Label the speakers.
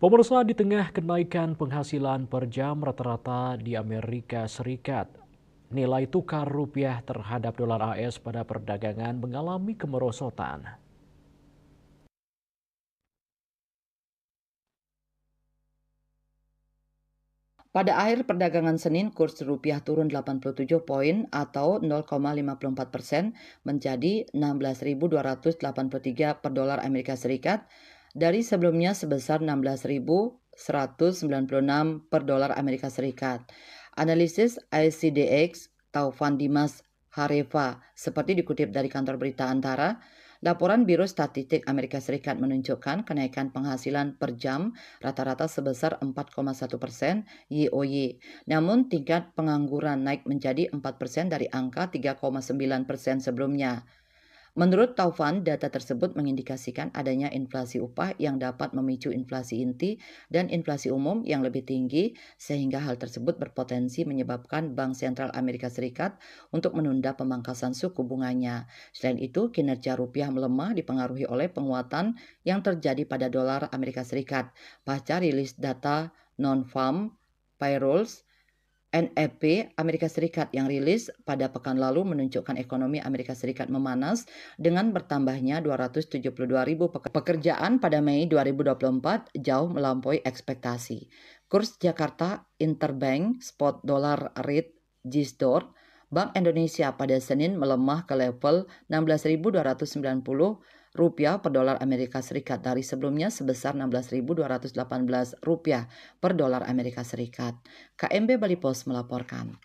Speaker 1: Pemirsa, di tengah kenaikan penghasilan per jam rata-rata di Amerika Serikat, nilai tukar rupiah terhadap dolar AS pada perdagangan mengalami kemerosotan.
Speaker 2: Pada akhir perdagangan Senin, kurs rupiah turun 87 poin atau 0,54% menjadi 16.283 per dolar Amerika Serikat dari sebelumnya sebesar 16.196 per dolar Amerika Serikat. Analisis ICDX Taufan Dimas Hareva seperti dikutip dari kantor berita Antara, laporan Biro Statistik Amerika Serikat menunjukkan kenaikan penghasilan per jam rata-rata sebesar 4,1% YoY. Namun tingkat pengangguran naik menjadi 4% dari angka 3,9% sebelumnya. Menurut Taufan, data tersebut mengindikasikan adanya inflasi upah yang dapat memicu inflasi inti dan inflasi umum yang lebih tinggi, sehingga hal tersebut berpotensi menyebabkan Bank Sentral Amerika Serikat untuk menunda pemangkasan suku bunganya. Selain itu, kinerja rupiah melemah dipengaruhi oleh penguatan yang terjadi pada dolar Amerika Serikat pasca rilis data non-farm payrolls NFP Amerika Serikat yang rilis pada pekan lalu menunjukkan ekonomi Amerika Serikat memanas dengan bertambahnya 272.000 pekerjaan pada Mei 2024 jauh melampaui ekspektasi. Kurs Jakarta Interbank Spot Dollar Rate JISDOR Bank Indonesia pada Senin melemah ke level 16.290 rupiah per dolar Amerika Serikat dari sebelumnya sebesar 16.218 rupiah per dolar Amerika Serikat. KMB Bali Pos melaporkan.